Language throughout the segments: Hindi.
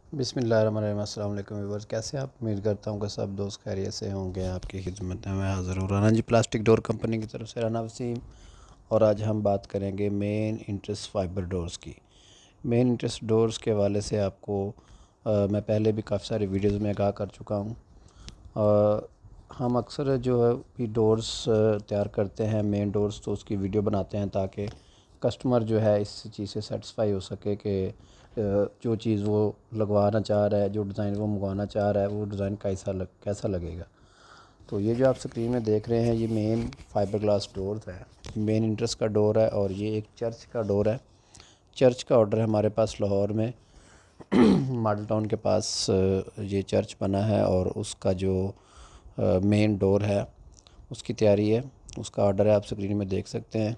बिस्मिल्लाहिर्रहमानिर्रहीम। अस्सलाम वालेकुम व्यूअर्स, कैसे आप? उम्मीद करता हूँ कि सब दोस्त खैरियत से होंगे। आपकी खिदमत में मैं हाज़िर हूँ राना जी प्लास्टिक डोर कंपनी की तरफ से, राना वसीम। और आज हम बात करेंगे मेन इंट्रेंस फाइबर डोर्स की। मेन इंट्रेंस डोर्स के हवाले से आपको मैं पहले भी काफ़ी सारी वीडियोज़ में आगाह कर चुका हूँ। हम अक्सर जो है भी डोर्स तैयार करते हैं, मेन डोर्स, तो उसकी वीडियो बनाते हैं ताकि कस्टमर जो है इस चीज़ से सेटिस्फाई हो सके कि जो चीज़ वो लगवाना चाह रहा है, जो डिज़ाइन वो मंगवाना चाह रहा है, वो डिज़ाइन कैसा लगेगा। तो ये जो आप स्क्रीन में देख रहे हैं, ये मेन फाइबर ग्लास डोर है, मेन इंट्रेंस का डोर है। और ये एक चर्च का डोर है। चर्च का ऑर्डर है हमारे पास लाहौर में मॉडल टाउन के पास ये चर्च बना है, और उसका जो मेन डोर है उसकी तैयारी है, उसका ऑर्डर है, आप स्क्रीन में देख सकते हैं।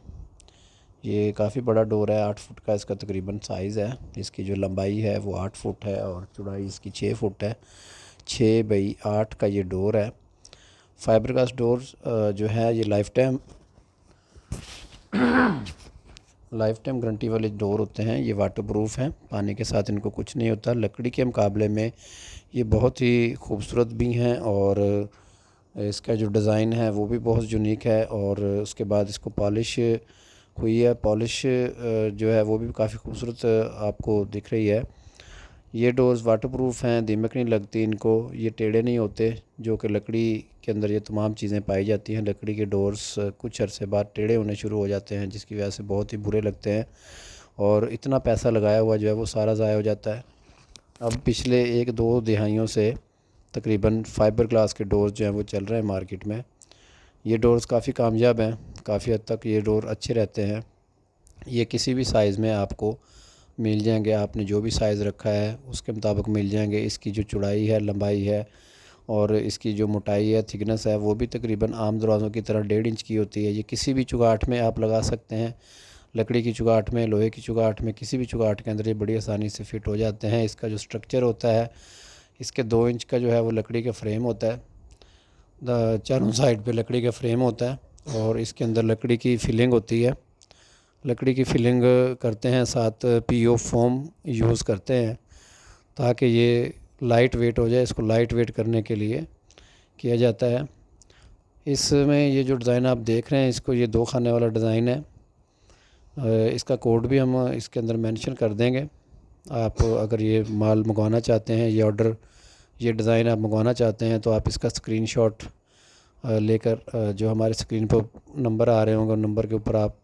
ये काफ़ी बड़ा डोर है, 8 फुट का इसका तकरीबन साइज़ है। इसकी जो लंबाई है वो 8 फुट है और चौड़ाई इसकी 6 फुट है। 6 बाई 8 का ये डोर है। फाइबर ग्लास डोर जो है ये लाइफ टाइम गारंटी वाले डोर होते हैं। ये वाटर प्रूफ हैं, पानी के साथ इनको कुछ नहीं होता। लकड़ी के मुकाबले में ये बहुत ही खूबसूरत भी हैं, और इसका जो डिज़ाइन है वो भी बहुत यूनिक है। और उसके बाद इसको पॉलिश हुई है। पॉलिश जो है वो भी काफ़ी खूबसूरत आपको दिख रही है। ये डोर्स वाटरप्रूफ हैं, दीमक नहीं लगती इनको, ये टेढ़े नहीं होते, जो कि लकड़ी के अंदर ये तमाम चीज़ें पाई जाती हैं। लकड़ी के डोर्स कुछ अरसे बाद टेढ़े होने शुरू हो जाते हैं, जिसकी वजह से बहुत ही बुरे लगते हैं, और इतना पैसा लगाया हुआ जो है वो सारा ज़ाया हो जाता है। अब पिछले 1-2 दिहाइयों से तकरीबन फाइबर ग्लास के डोर्स जो हैं वो चल रहे हैं मार्केट में। ये डोर्स काफ़ी कामयाब हैं, काफ़ी हद तक ये डोर अच्छे रहते हैं। ये किसी भी साइज़ में आपको मिल जाएंगे, आपने जो भी साइज़ रखा है उसके मुताबिक मिल जाएंगे। इसकी जो चौड़ाई है, लंबाई है, और इसकी जो मोटाई है, थिकनेस है, वो भी तकरीबन आम दरवाज़ों की तरह 1.5 इंच की होती है। ये किसी भी चुगाठ में आप लगा सकते हैं, लकड़ी की चुगाठ में, लोहे की चुगाठ में, किसी भी चुगाठ के अंदर ये बड़ी आसानी से फ़िट हो जाते हैं। इसका जो स्ट्रक्चर होता है, इसके 2 इंच का जो है वो लकड़ी का फ्रेम होता है, चारों साइड पे लकड़ी का फ्रेम होता है, और इसके अंदर लकड़ी की फिलिंग होती है। लकड़ी की फिलिंग करते हैं, साथ पीओ फोम यूज़ करते हैं ताकि ये लाइट वेट हो जाए। इसको लाइट वेट करने के लिए किया जाता है। इसमें ये जो डिज़ाइन आप देख रहे हैं, इसको ये 2 खाने वाला डिज़ाइन है। इसका कोड भी हम इसके अंदर मेंशन कर देंगे। आप अगर ये माल मंगवाना चाहते हैं, ये डिज़ाइन आप मंगवाना चाहते हैं, तो आप इसका स्क्रीनशॉट लेकर जो हमारे स्क्रीन पर नंबर आ रहे होंगे, उन नंबर के ऊपर आप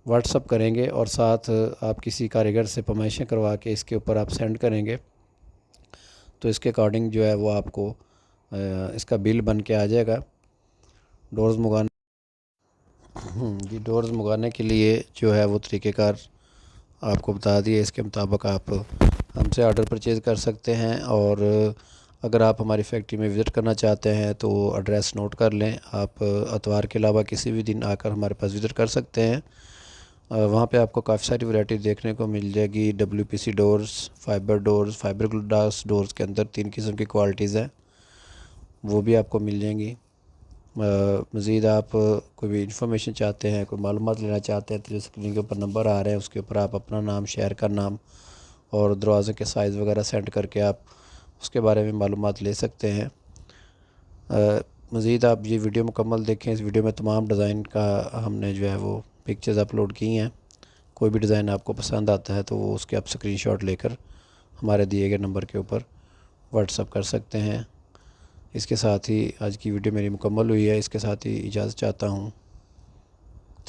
व्हाट्सअप करेंगे, और साथ आप किसी कारीगर से फरमाइशें करवा के इसके ऊपर आप सेंड करेंगे, तो इसके अकॉर्डिंग जो है वो आपको इसका बिल बन के आ जाएगा। डोर्स मंगाने जी डोर्स मंगाने के लिए जो है वो तरीक़ेकार आपको बता दिए। इसके मुताबिक आप हमसे ऑर्डर परचेज़ कर सकते हैं। और अगर आप हमारी फैक्ट्री में विज़िट करना चाहते हैं तो एड्रेस नोट कर लें। आप इतवार के अलावा किसी भी दिन आकर हमारे पास विज़िट कर सकते हैं। वहाँ पे आपको काफ़ी सारी वैरायटी देखने को मिल जाएगी। WPC doors, fibre glass doors के अंदर 3 किस्म की क्वालिटीज़ हैं, वो भी आपको मिल जाएंगी। मज़ीद आप कोई भी इंफॉर्मेशन चाहते हैं, कोई मालूमात लेना चाहते हैं, तो जो स्क्रीन के ऊपर नंबर आ रहे हैं उसके ऊपर आप अपना नाम, शहर का नाम और दरवाज़े के साइज़ वगैरह सेंड करके आप उसके बारे में मालूमात ले सकते हैं। मज़ीद आप ये वीडियो मुकम्मल देखें। इस वीडियो में तमाम डिज़ाइन का हमने जो है वो पिक्चर्स अपलोड की हैं। कोई भी डिज़ाइन आपको पसंद आता है तो वो उसके आप स्क्रीनशॉट लेकर हमारे दिए गए नंबर के ऊपर व्हाट्सअप कर सकते हैं। इसके साथ ही आज की वीडियो मेरी मुकम्मल हुई है। इसके साथ ही इजाज़त चाहता हूँ।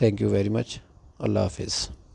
Thank you very much. अल्लाह हाफ़िज़।